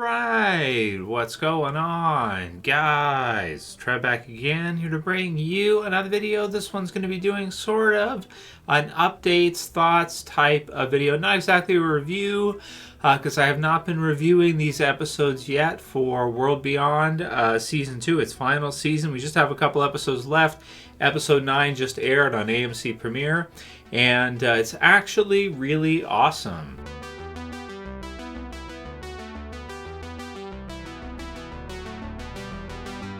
Alright, what's going on, guys? Trev back again, here to bring you another video. This one's going to be doing sort of an updates, thoughts type of video. Not exactly a review, because I have not been reviewing these episodes yet for World Beyond Season 2, its final season. We just have a couple episodes left. Episode 9 just aired on AMC Premiere, and it's actually really awesome.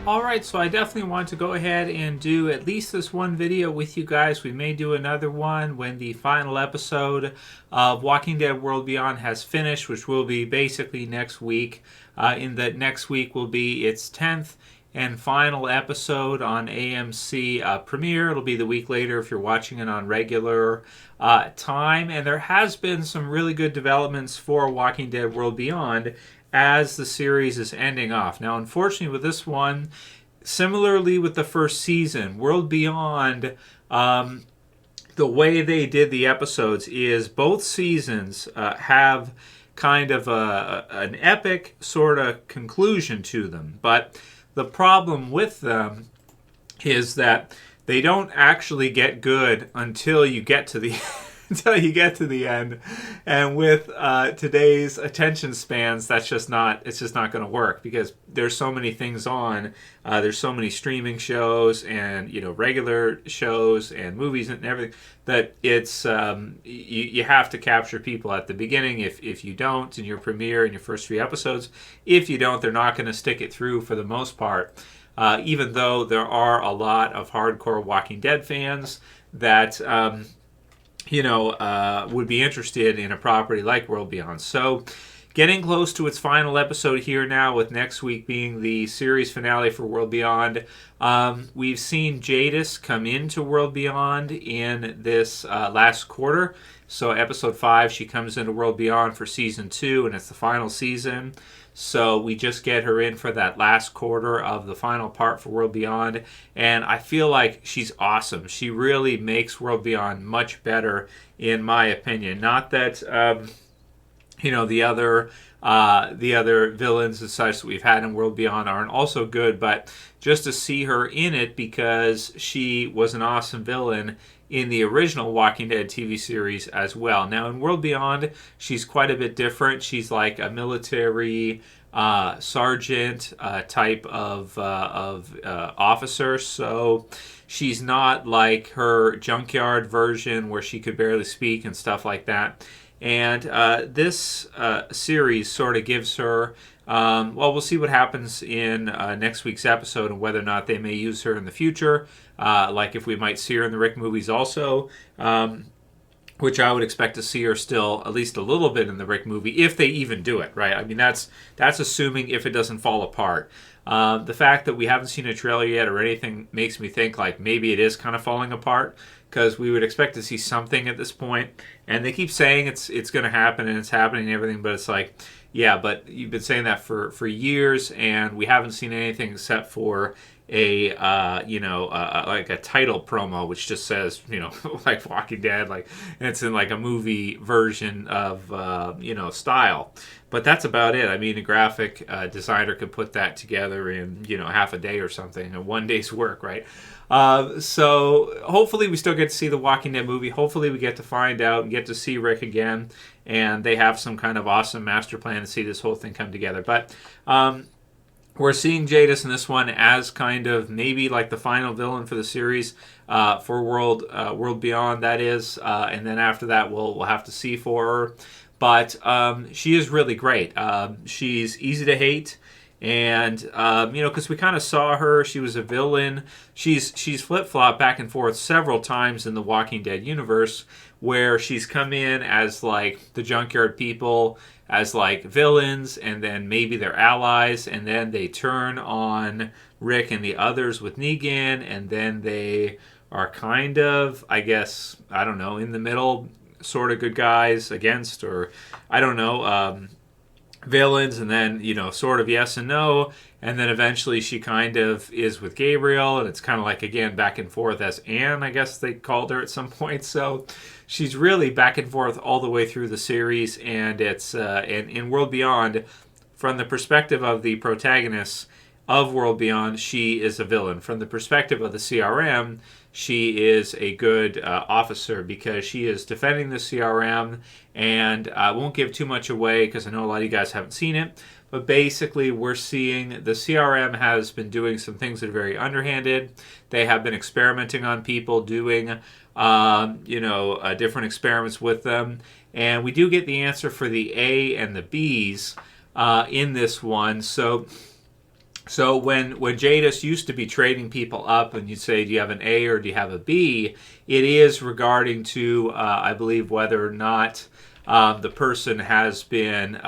Alright, so I definitely want to go ahead and do at least this one video with you guys. We may do another one when the final episode of Walking Dead World Beyond has finished, which will be basically next week. In that next week will be its 10th and final episode on AMC Premiere. It'll be the week later if you're watching it on regular time. And there has been some really good developments for Walking Dead World Beyond as the series is ending off. Now, unfortunately with this one, similarly with the first season, World Beyond, the way they did the episodes is both seasons have kind of an epic sort of conclusion to them. But the problem with them is that they don't actually get good until you get to the until you get to the end. And with today's attention spans, it's just not going to work, because there's so many things on. There's so many streaming shows and regular shows and movies and everything that it's you have to capture people at the beginning. If you don't in your premiere in your first 3 episodes, if you don't, they're not going to stick it through for the most part. Even though there are a lot of hardcore Walking Dead fans that would be interested in a property like World Beyond. So, getting close to its final episode here now, with next week being the series finale for World Beyond. We've seen Jadis come into World Beyond in this last quarter. So, episode 5, she comes into World Beyond for season 2, and it's the final season. So we just get her in for that last quarter of the final part for World Beyond. And I feel like she's awesome. She really makes World Beyond much better, in my opinion. Not that, the other villains and such that we've had in World Beyond aren't also good, but just to see her in it, because she was an awesome villain in the original Walking Dead TV series as well. Now, in World Beyond, she's quite a bit different. She's like a military sergeant type of officer, so she's not like her junkyard version where she could barely speak and stuff like that. And this series sort of gives her, we'll see what happens in next week's episode and whether or not they may use her in the future. Like if we might see her in the Rick movies also, which I would expect to see her still at least a little bit in the Rick movie, if they even do it, right? I mean, that's assuming if it doesn't fall apart. The fact that we haven't seen a trailer yet or anything makes me think like maybe it is kind of falling apart, because we would expect to see something at this point. And they keep saying it's going to happen and it's happening and everything, but it's like, yeah, but you've been saying that for years, and we haven't seen anything except for a like a title promo, which just says like Walking Dead, like, and it's in like a movie version of style. But that's about it. I mean, a graphic designer could put that together in half a day or something, and one day's work, right? So hopefully we still get to see the Walking Dead movie. Hopefully we get to find out and get to see Rick again, and they have some kind of awesome master plan to see this whole thing come together. But we're seeing Jadis in this one as kind of maybe like the final villain for the series, for World Beyond, that is. And then after that, we'll have to see for her. But she is really great. She's easy to hate. And, because we kind of saw her, she was a villain. She's flip-flopped back and forth several times in the Walking Dead universe, where she's come in as like the junkyard people, as like villains, and then maybe they're allies, and then they turn on Rick and the others with Negan, and then they are kind of, I guess, I don't know, in the middle, sort of good guys against, or I don't know, villains, and then sort of yes and no, and then eventually she kind of is with Gabriel, and it's kind of like, again, back and forth as Anne, I guess they called her at some point. So she's really back and forth all the way through the series, and it's and in World Beyond, from the perspective of the protagonist of World Beyond, she is a villain. From the perspective of the CRM, she is a good officer because she is defending the CRM, and I won't give too much away because I know a lot of you guys haven't seen it, but basically we're seeing the CRM has been doing some things that are very underhanded. They have been experimenting on people, doing different experiments with them, and we do get the answer for the A and the B's in this one. So when Jadis used to be trading people up and you'd say, do you have an A or do you have a B, it is regarding to, I believe, whether or not the person has been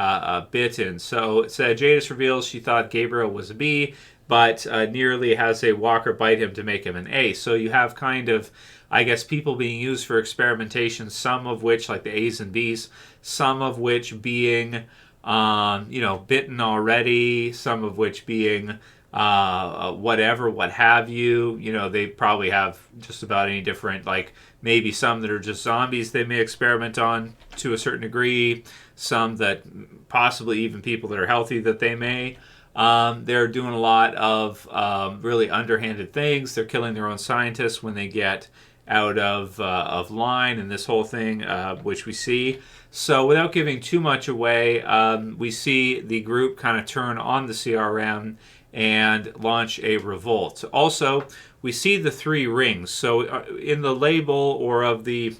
bitten. So it said Jadis reveals she thought Gabriel was a B, but nearly has a walker bite him to make him an A. So you have kind of, I guess, people being used for experimentation, some of which, like the A's and B's, some of which being bitten already, some of which being whatever, what have you. They probably have just about any different, like maybe some that are just zombies they may experiment on to a certain degree, some that possibly even people that are healthy that they may. They're doing a lot of really underhanded things. They're killing their own scientists when they get out of line, and this whole thing, which we see. So without giving too much away, we see the group kind of turn on the CRM and launch a revolt. Also, we see the 3 rings. So in the label or of the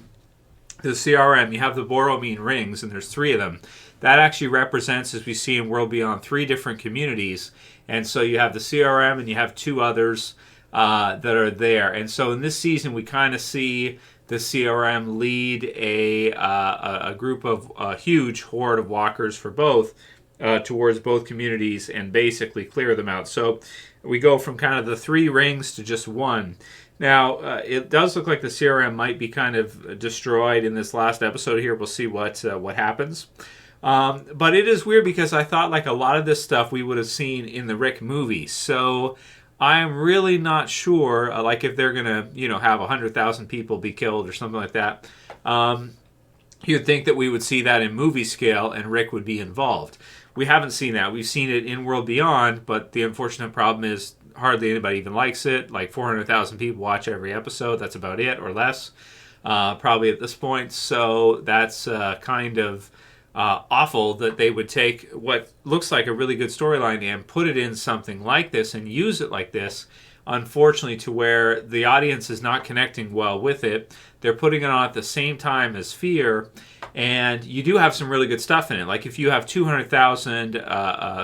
CRM, you have the Borromene rings, and there's 3 of them. That actually represents, as we see in World Beyond, 3 different communities. And so you have the CRM and you have 2 others that are there. And so in this season, we kind of see the CRM lead a group of a huge horde of walkers for both towards both communities and basically clear them out. So we go from kind of the 3 rings to just 1. Now, it does look like the CRM might be kind of destroyed in this last episode here. We'll see what happens. But it is weird because I thought like a lot of this stuff we would have seen in the Rick movie. So I'm really not sure, like if they're going to, have 100,000 people be killed or something like that. You'd think that we would see that in movie scale and Rick would be involved. We haven't seen that. We've seen it in World Beyond, but the unfortunate problem is hardly anybody even likes it. Like 400,000 people watch every episode. That's about it, or less, probably at this point. So that's kind of awful that they would take what looks like a really good storyline and put it in something like this and use it like this, unfortunately, to where the audience is not connecting well with it. They're putting it on at the same time as Fear, and you do have some really good stuff in it. Like if you have 200,000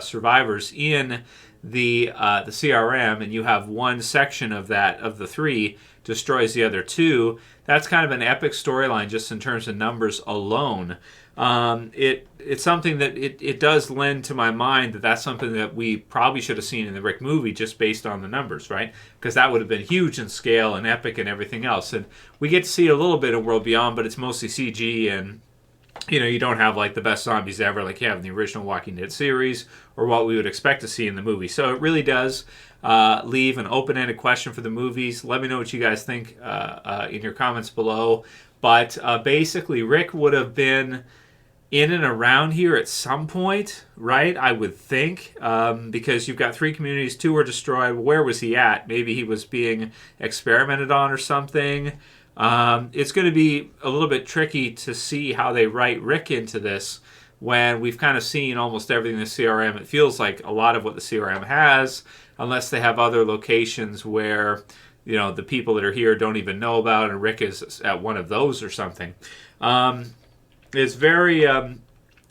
survivors in the CRM, and you have one section of that, of the 3, destroys the other 2, that's kind of an epic storyline just in terms of numbers alone. It's something that it does lend to my mind that that's something that we probably should have seen in the Rick movie just based on the numbers, right? Because that would have been huge in scale and epic and everything else. And we get to see a little bit of World Beyond, but it's mostly CG, and you don't have like the best zombies ever like you have in the original Walking Dead series or what we would expect to see in the movie. So it really does leave an open-ended question for the movies. Let me know what you guys think in your comments below. But basically, Rick would have been in and around here at some point, right? I would think, because you've got 3 communities, 2 were destroyed. Where was he at? Maybe he was being experimented on or something. It's going to be a little bit tricky to see how they write Rick into this when we've kind of seen almost everything in the CRM. It feels like a lot of what the CRM has, unless they have other locations where the people that are here don't even know about, and Rick is at one of those or something. It's very,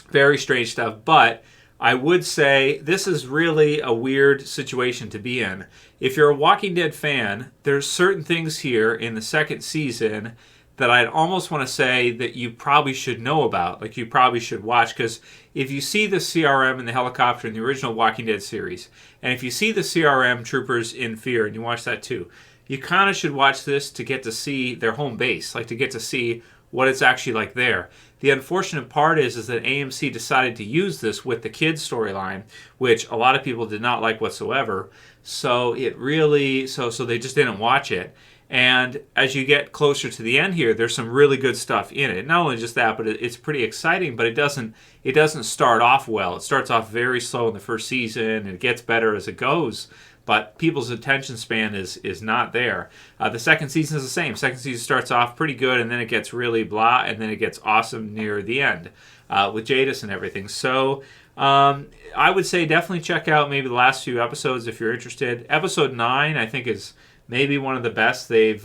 very strange stuff, but I would say this is really a weird situation to be in. If you're a Walking Dead fan, there's certain things here in the second season that I'd almost want to say that you probably should know about, like you probably should watch, because if you see the CRM in the helicopter in the original Walking Dead series, and if you see the CRM troopers in Fear, and you watch that too, you kind of should watch this to get to see their home base, like to get to see what it's actually like there. The unfortunate part is that AMC decided to use this with the kids storyline, which a lot of people did not like whatsoever. So it really, so they just didn't watch it. And as you get closer to the end here, there's some really good stuff in it. Not only just that, but it's pretty exciting, but it doesn't start off well. It starts off very slow in the first season, and it gets better as it goes. But people's attention span is not there. The second season is the same. Second season starts off pretty good, and then it gets really blah, and then it gets awesome near the end with Jadis and everything. So I would say definitely check out maybe the last few episodes if you're interested. Episode 9, I think, is maybe one of the best they've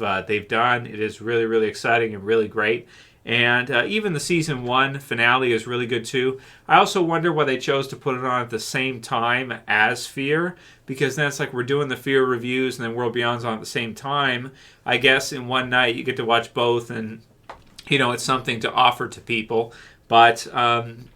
done. It is really, really exciting and really great. And even the season 1 finale is really good too. I also wonder why they chose to put it on at the same time as Fear, because then it's like we're doing the Fear reviews and then World Beyond's on at the same time. I guess in one night you get to watch both, and it's something to offer to people. But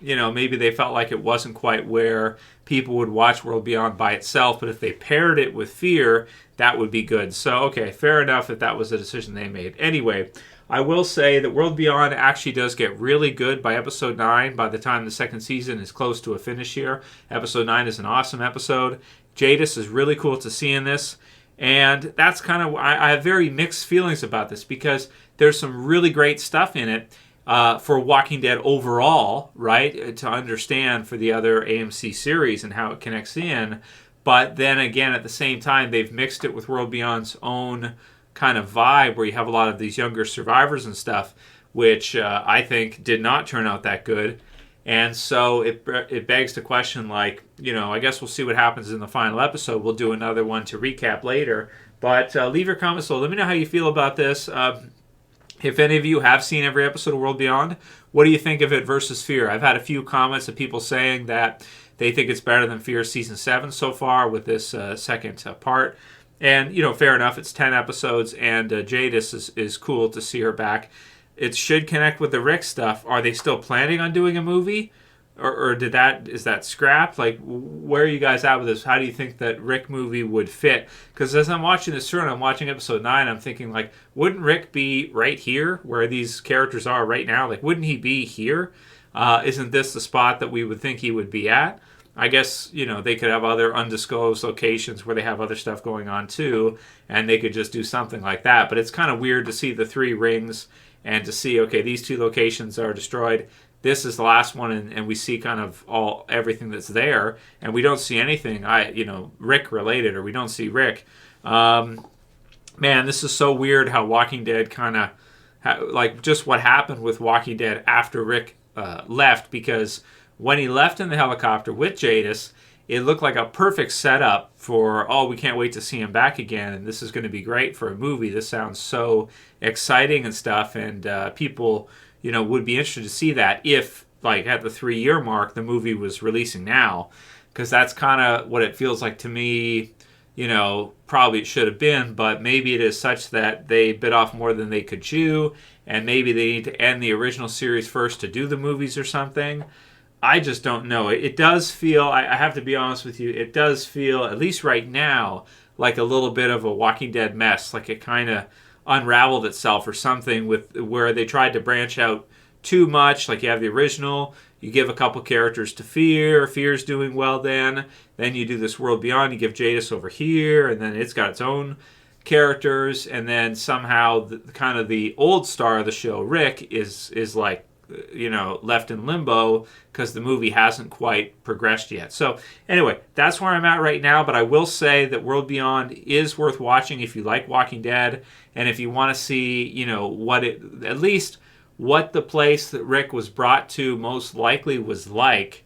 maybe they felt like it wasn't quite where people would watch World Beyond by itself. But if they paired it with Fear, that would be good. So okay, fair enough if that was a decision they made. Anyway, I will say that World Beyond actually does get really good by episode 9. By the time the second season is close to a finish here, episode 9 is an awesome episode. Jadis is really cool to see in this. And that's kind of, I have very mixed feelings about this, because there's some really great stuff in it for Walking Dead overall, right? To understand for the other AMC series and how it connects in. But then again, at the same time, they've mixed it with World Beyond's own kind of vibe, where you have a lot of these younger survivors and stuff, which I think did not turn out that good. And so it begs the question, like, I guess we'll see what happens in the final episode. We'll do another one to recap later. But leave your comments below. Let me know how you feel about this. If any of you have seen every episode of World Beyond, what do you think of it versus Fear? I've had a few comments of people saying that they think it's better than Fear Season 7 so far with this second part. And, fair enough, it's 10 episodes, and Jadis is cool to see her back. It should connect with the Rick stuff. Are they still planning on doing a movie? Or is that scrapped? Like, where are you guys at with this? How do you think that Rick movie would fit? Because as I'm watching this through and I'm watching episode 9, I'm thinking, like, wouldn't Rick be right here where these characters are right now? Like, wouldn't he be here? Isn't this the spot that we would think he would be at? I guess, they could have other undisclosed locations where they have other stuff going on too, and they could just do something like that. But it's kind of weird to see the 3 rings and to see, okay, these 2 locations are destroyed. This is the last one, and we see kind of everything that's there, and we don't see anything, Rick related, or we don't see Rick. Man, this is so weird how Walking Dead kind of, like, just what happened with Walking Dead after Rick left, because when he left in the helicopter with Jadis, it looked like a perfect setup for, we can't wait to see him back again, and this is going to be great for a movie. This sounds so exciting and stuff, and people, would be interested to see that if, like, at the 3-year mark, the movie was releasing now, because that's kind of what it feels like to me. Probably it should have been, but maybe it is such that they bit off more than they could chew, and maybe they need to end the original series first to do the movies or something. I just don't know. It does feel, I have to be honest with you, it does feel, at least right now, like a little bit of a Walking Dead mess. Like it kind of unraveled itself or something, with where they tried to branch out too much. Like you have the original, you give a couple characters to Fear's doing well then you do this World Beyond, you give Jadis over here, and then it's got its own characters, and then somehow kind of the old star of the show, Rick, is like, left in limbo because the movie hasn't quite progressed yet. So anyway, that's where I'm at right now, but I will say that World Beyond is worth watching if you like Walking Dead, and if you want to see, at least what the place that Rick was brought to most likely was like.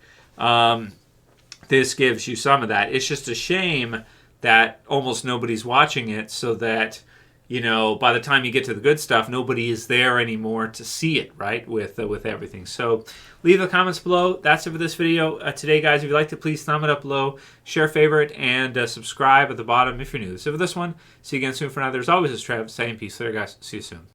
This gives you some of that. It's just a shame that almost nobody's watching it, so that by the time you get to the good stuff, nobody is there anymore to see it, right, with everything. So leave the comments below. That's it for this video today, guys. If you liked it, please thumb it up below, share, favorite, and subscribe at the bottom if you're new. So for this one, see you again soon. For now, there's always this Trav saying peace there, guys. See you soon.